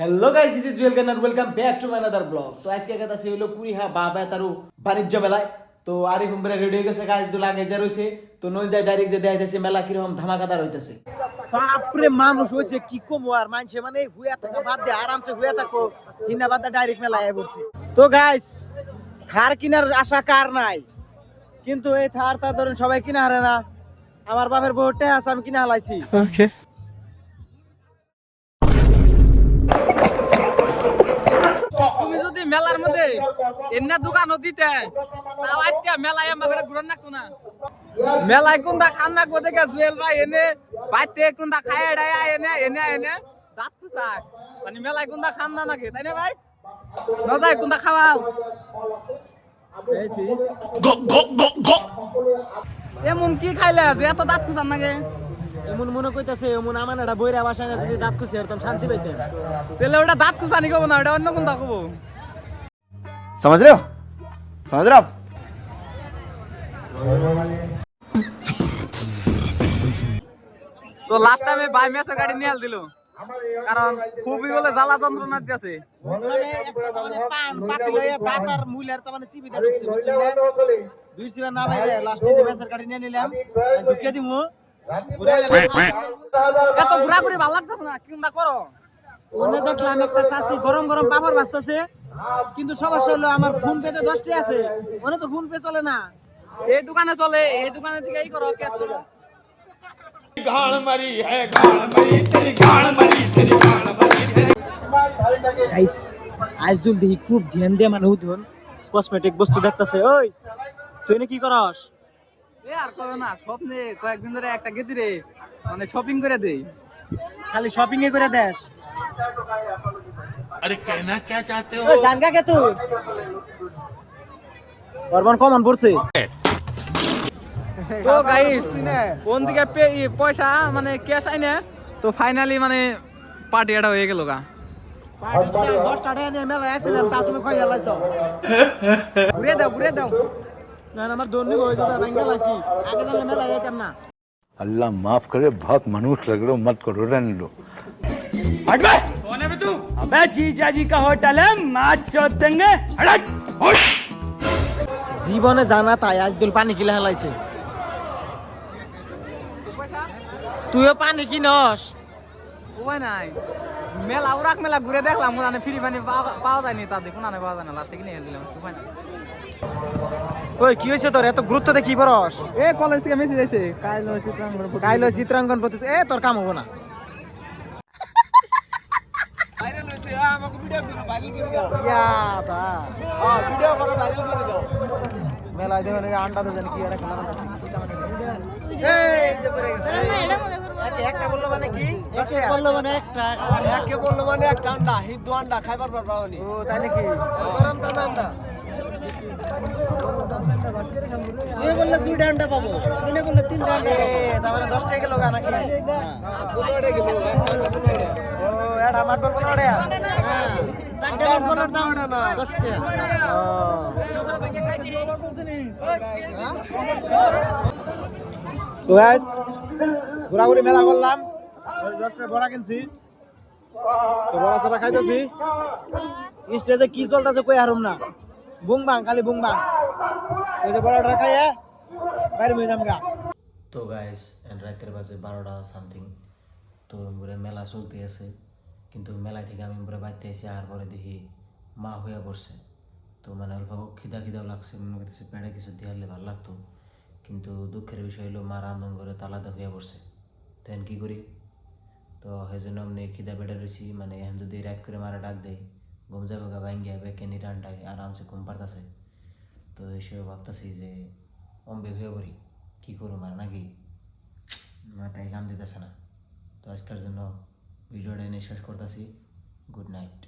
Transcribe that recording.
Hello guys, this is Jewel Khan and welcome back to my another blog. তো আজকে কথা আছে হলো কুড়িহা বাবা তারু বাণিজ্য মেলায়। তো আরিফ উমরে রেডি হয়ে গেছে, গাইস দুলা আগে যা রইছে। তো নই যায় ডাইরেক্ট যে দেখাইতেছে মেলা কিরকম ধামাকাদার হইতেছে। বাপরে মানুষ হইছে কি কম আর মানছে মানে হুয়া থাকা বাদ দিয়ে আরামসে হুয়া থাকো হিনা বাদ ডাইরেক্ট মেলায় আই পড়ছে। তো গাইস থার কিনার আশা কার নাই, কিন্তু এই থার তা ধরেন সবাই কিনা হারে না। আমার বাপের বহুটে আছে, আমি কিনা হালাইছি। ওকে, তুমি যদি মেলার মধ্যে এমনি দোকানও দিতে তাও আজকে মেলায় আমাদের ঘুরে নাকতো না। মেলায় কোনটা খান নাকবো দেখে জুয়েল ভাই এনে বাইতে কোনটা খায় ডায় এনে এনে এনে দাঁত খুঁচায়, মানে মেলায় কোনটা খান না নাকি, তাই না ভাই? না যায় কোনটা খাওয়াও এমন কি খাইলে যে এত দাঁত খুঁচান নাকি? এমন মনে কইতাছে এমন আমার একটা বইরা বাসায় না, যদি দাঁত খুঁজে এরকম শান্তি পাইতেন। তাহলে ওটা দাঁত খুঁচানি কব না, ওটা অন্য কোনটা কব। समझ रहे हो समझ रहे हो आप। তো লাস্ট টাইমে বাই মেসের গাড়ি নিয়ে দিল, কারণ খুবই বলে জ্বালা যন্ত্রণা দিতেছে। মানে একটা মানে পান পাতি লইয়া দাঁত আর মুইলার তো মানে চিবিটা ঢুকছে, বুঝছেন না? দুই চিবা না বাইরে লাস্টে যে মেসের গাড়ি নিয়ে নিলাম, ঢুকিয়ে দিমু। এত ঘোরাঘুরি ভালো লাগতেছে না, কিংবা করো। ওনে দেখলাম একটা চাচি গরম গরম পাপড় ভাজতেছে, কিন্তু সমস্যা হলো আমার ফোন পেতে 10টি আছে, ওনে তো ফোন পে চলে না। এই দোকানে চলে, এই দোকানে থেকে এই করো, ক্যাশ করো। गाड़ मरी है गाड़ मरी तेरी गाड़ मरी तेरी गाड़ मरी तेरी। গাইস আজদুল দেখি খুব ধ্যান দিয়ে মানে উঠুন কসমেটিক বস্তু দেখতেছে। ওই তুই এনে কি করস? এ আর করো না, স্বপ্নে কয়েকদিন ধরে একটা গেদি রে মানে শপিং করে দেই। খালি শপিং এ করে দেস? अरे कहना क्या चाहते हो? ওই জানগা কে তুই অরমান কমন পড়ছে। তো গাইস কোন দিকে পয়সা মানে ক্যাশ আইনে, তো ফাইনালি মানে পার্টি এটা হয়ে গেল গা। 10টা টাকা নিয়ে মেলায় আসছিলাম, তা তুমি কই গেলাইছো? ঘুরে দাও ঘুরে দাও। না আমার দন্নি হয়ে যাবে, ভাঙ্গা লাইছি। আগে জানলে মেলায় যেতাম না। अल्लाह माफ करे, बहुत मनुष्य लग रहे हो, मत करो, रहने लो। हट बे, कौन है बे तू? अबे जीजा जी का होटल है, नाच चोद देंगे। हट हट। জীবনে জানা তাই আজদুল পানি কিলা হেলাইছে। তুইও পানি কিনস? উপায় নাই, মেলা উড়াক মেলা ঘুরে দেখলাম, মানে ফ্রি পানি পাওয়া যায়নি, তা দেখুন না পাওয়া যায় না, লাস্টে কিনে দিলাম। উপায় নাই। ওই কি হইছে তোর, এত গুরুত্ব দে কি বরস? এ কলেজ থেকে মেসেজ আইছে, কাইলো চিত্রাঙ্কন প্রতি এ তোর কাম হবো না। ভাইরাল হইছে, আমাকে ভিডিও করে ভাইরাল করে দাও। ইয়া তা ভিডিও করে ভাইরাল করে দাও। মেলায় দেখো আন্ডা তো জানি কি একটা খেলা আছে। এই যে পড়ে গেছে। একটা বললো মানে কি? একে বললো মানে একটা আন্ডা, হিন্দু আন্ডা খাইবার পারবানি। ও তাই নাকি? গরম তাজা আন্ডা। তুই বললে 2টা আন্ডা পাবো, তুই বললে 3টা আন্ডা পাবো। তার মানে 10 টাকা লোক নাকি? কোনোড়ে গেল, ও এটা মাটর কোনোড়ে? চারটা বলার দাম ওটা না 10 টাকা। তো গাইস ঘোরাঘুরি মেলা করলাম, 10টা বড়া কিনছি, তো বড়া ছাড়া খাইতেছি। স্টেজে কি চলতেছে কই হারুম না, বুংবাং খালি বুংবাং। এই যে বড়াটা খাইয়া বাইরে হয়ে যাম গা। তো গাইস রাতের বাজে 12টা সামথিং। তো পুরো মেলা চলতে আছে, কিন্তু মেলা থেকে আমি পুরো বাইতে এসে আর পরে দেখি মা হইয়া পড়ছে। তো মানে অল্প খিদাও লাগছে, মনে করতেছে পেটে কিছু দিয়ালে ভালো লাগতো, কিন্তু দুঃখের বিষয় হলো মা রান্ধন করে তালাদা হইয়া পড়ছে। তেন কি করি? তো সেই জন্য আমি খিদা পেটে রয়েছি, মানে এখন যদি রাত করে মারা ডাক দেয় ঘুম যাবে গা ভাঙ্গিয়া বেকেনি টানটায় আরামসে ঘুম পারতেছে। তো হিসেবে ভাবতেছি যে অম্বে হয়ে পড়ি, কী করুম আর নাকি, মাথায় কাম দিতেছে না। তো আজকের জন্য ভিডিওটা এনে শেষ করতেছি। Good night.